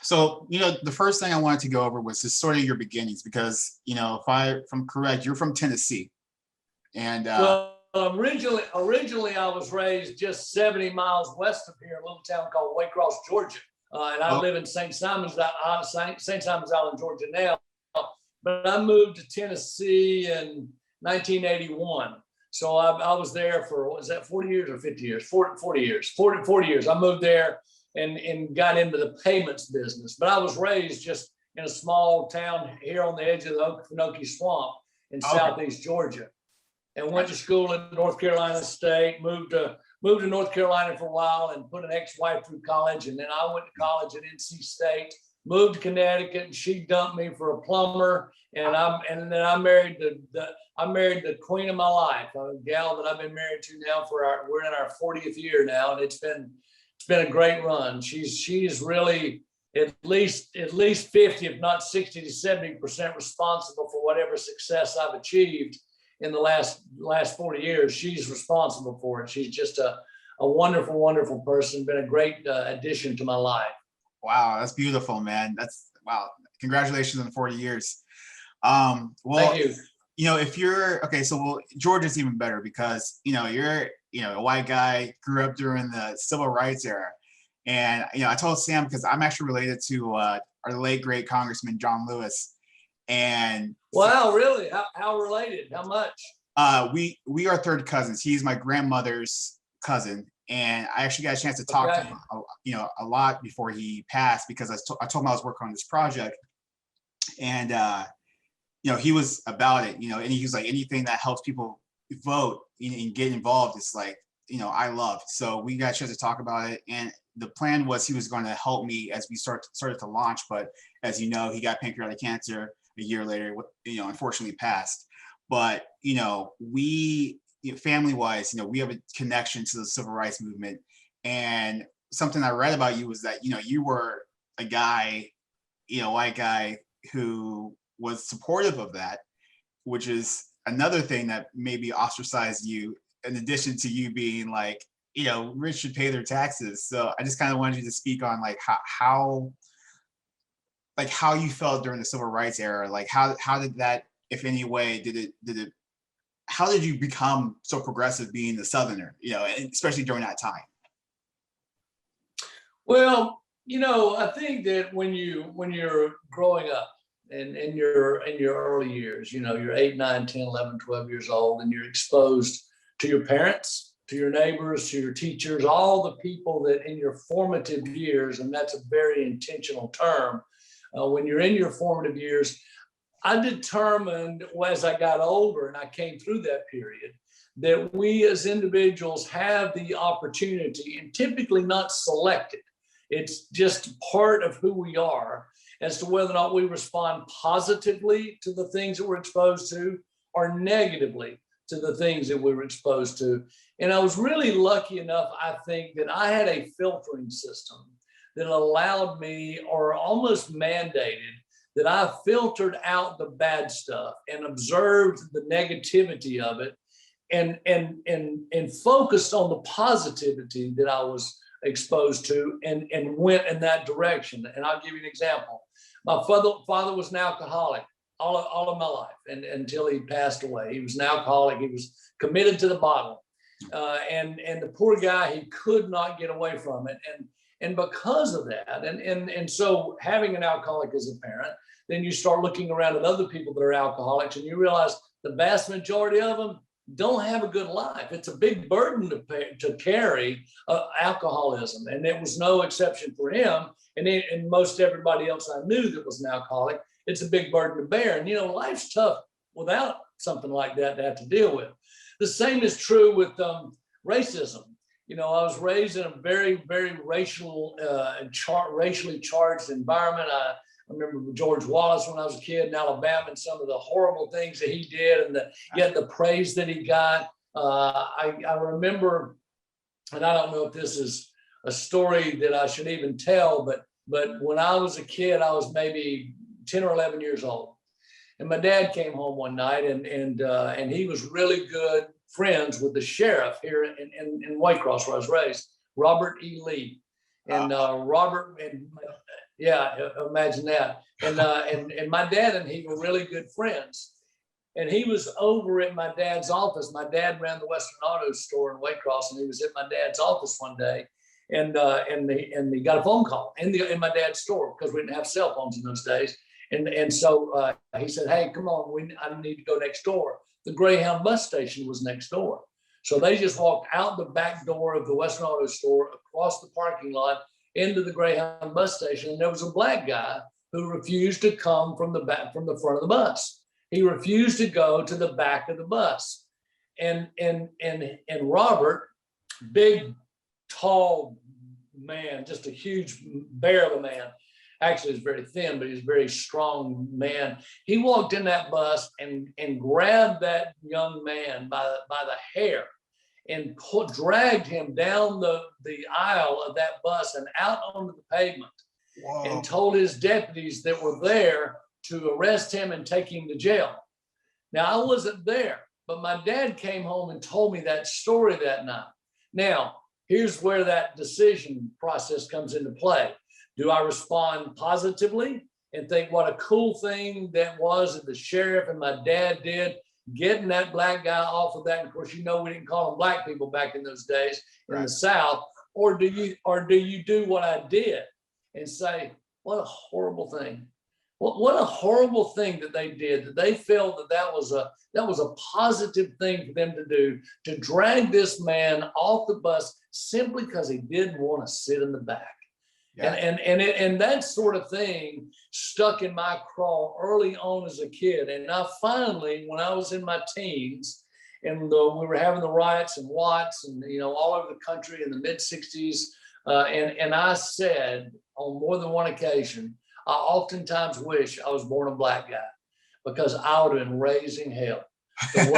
So, the first thing I wanted to go over was just sort of your beginnings, because, if I'm correct, you're from Tennessee. And Well, originally I was raised just 70 miles west of here, a little town called Waycross, Georgia. And I live in St. Simons Island, Georgia now. But I moved to Tennessee in 1981. So I was there for, what was that, 40 years or 50 years? 40 years. 40 years. I moved there and got into the payments business. But I was raised just in a small town here on the edge of the Okefenokee Swamp in southeast Georgia. And went to school in North Carolina State, moved to North Carolina for a while and put an ex-wife through college. And then I went to college at NC State, moved to Connecticut, and she dumped me for a plumber. And then I married the queen of my life, a gal that I've been married to now we're in our 40th year now, and it's been a great run. She's really at least 50, if not 60 to 70% responsible for whatever success I've achieved in the last 40 years. She's responsible for it. She's just a wonderful, wonderful person, been a great addition to my life. Wow, that's beautiful, man. Wow. Congratulations on 40 years. Well, thank you. If you're okay, so Georgia's even better because you're a white guy, grew up during the civil rights era. And I told Sam, because I'm actually related to our late great Congressman John Lewis. And wow, really? How related? How much? We are third cousins. He's my grandmother's cousin, and I actually got a chance to talk to him, a lot before he passed, because I told him I was working on this project, and he was about it, and he was like, anything that helps people vote and get involved is like, I love. So we got a chance to talk about it, and the plan was he was going to help me as we started to launch, but as you know, he got pancreatic cancer a year later, unfortunately passed. But, we, family-wise, we have a connection to the civil rights movement. And something I read about you was that, you were a guy, white guy who was supportive of that, which is another thing that maybe ostracized you, in addition to you being like, rich should pay their taxes. So I just kind of wanted you to speak on like how you felt during the civil rights era. Like how did that, if any way, how did you become so progressive being a Southerner, especially during that time? Well, I think that when you're growing up and in your early years, you're 8, 9, 10, 11, 12 years old, and you're exposed to your parents, to your neighbors, to your teachers, all the people that in your formative years, and that's a very intentional term, when you're in your formative years, I determined as I got older and I came through that period that we as individuals have the opportunity, and typically not selected, it's just part of who we are, as to whether or not we respond positively to the things that we're exposed to or negatively to the things that we were exposed to. And I was really lucky enough, I think, that I had a filtering system that allowed me, or almost mandated, that I filtered out the bad stuff and observed the negativity of it, and focused on the positivity that I was exposed to, and went in that direction. And I'll give you an example. My father was an alcoholic all of my life, and until he passed away. He was an alcoholic. He was committed to the bottle, and the poor guy, he could not get away from it. And because of that, and so having an alcoholic as a parent, then you start looking around at other people that are alcoholics, and you realize the vast majority of them don't have a good life. It's a big burden to carry alcoholism, and it was no exception for him. And most everybody else I knew that was an alcoholic, it's a big burden to bear. And life's tough without something like that to have to deal with. The same is true with racism. I was raised in a very, very racially charged environment. I remember George Wallace when I was a kid in Alabama, and some of the horrible things that he did, and yet the praise that he got. I remember, and I don't know if this is a story that I should even tell, but when I was a kid, I was maybe 10 or 11 years old, and my dad came home one night, and he was really good friends with the sheriff here in Waycross, where I was raised, Robert E. Lee. And Robert, Yeah, imagine that. And my dad and he were really good friends. And he was over at my dad's office. My dad ran the Western Auto store in Waycross, and he was at my dad's office one day, and he got a phone call in my dad's store because we didn't have cell phones in those days. And so he said, "Hey, come on, I need to go next door." The Greyhound bus station was next door. So they just walked out the back door of the Western Auto store, across the parking lot, into the Greyhound bus station. And there was a black guy who refused to come from the front of the bus. He refused to go to the back of the bus. And Robert, big, tall man, just a huge bear of a man. Actually, he's very thin, but he's a very strong man. He walked in that bus and grabbed that young man by the hair and dragged him down the aisle of that bus and out onto the pavement. Whoa. And told his deputies that were there to arrest him and take him to jail. Now, I wasn't there, but my dad came home and told me that story that night. Now, here's where that decision process comes into play. Do I respond positively and think what a cool thing that was that the sheriff and my dad did, getting that black guy off of that? And of course, we didn't call them black people back in those days in the South. Or do you do what I did and say, what a horrible thing? What a horrible thing that they did, that they felt that was a positive thing for them to do, to drag this man off the bus simply because he didn't want to sit in the back. Yeah. And that sort of thing stuck in my craw early on as a kid. And I finally, when I was in my teens, and we were having the riots in Watts and all over the country in the mid-'60s, and I said on more than one occasion, I oftentimes wish I was born a black guy, because I would have been raising hell. The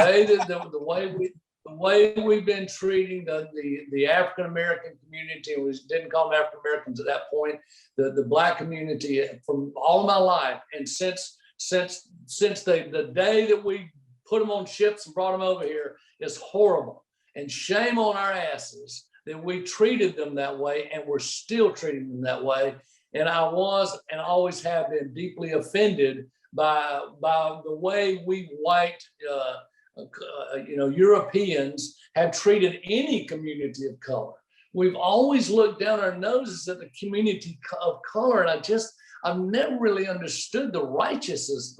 way we've been treating the African American community, we didn't call them African Americans at that point, the black community from all my life, and since the day that we put them on ships and brought them over here, is horrible. And shame on our asses that we treated them that way, and we're still treating them that way. And I was and always have been deeply offended by the way we white, Europeans have treated any community of color. We've always looked down our noses at the community of color, and I've never really understood the righteousness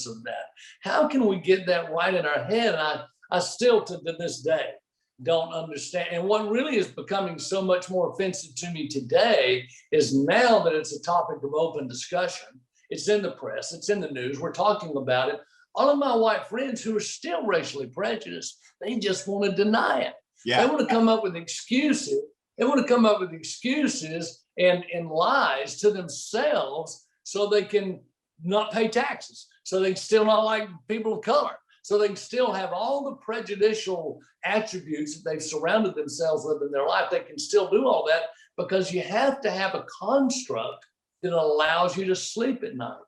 of that. How can we get that right in our head? And I still, to this day, don't understand. And what really is becoming so much more offensive to me today is, now that it's a topic of open discussion, it's in the press, it's in the news, we're talking about it. All of my white friends who are still racially prejudiced, they just want to deny it. Yeah. They want to come up with excuses. And lies to themselves so they can not pay taxes, so they can still not like people of color, so they can still have all the prejudicial attributes that they've surrounded themselves with in their life. They can still do all that because you have to have a construct that allows you to sleep at night.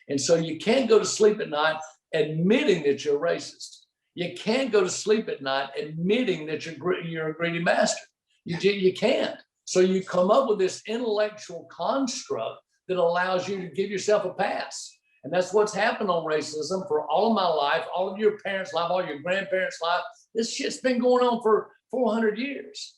And so you can't go to sleep at night admitting that you're racist. You can't go to sleep at night admitting that you're a greedy bastard. You can't. So you come up with this intellectual construct that allows you to give yourself a pass. And that's what's happened on racism for all of my life, all of your parents' life, all your grandparents' life. This shit's been going on for 400 years.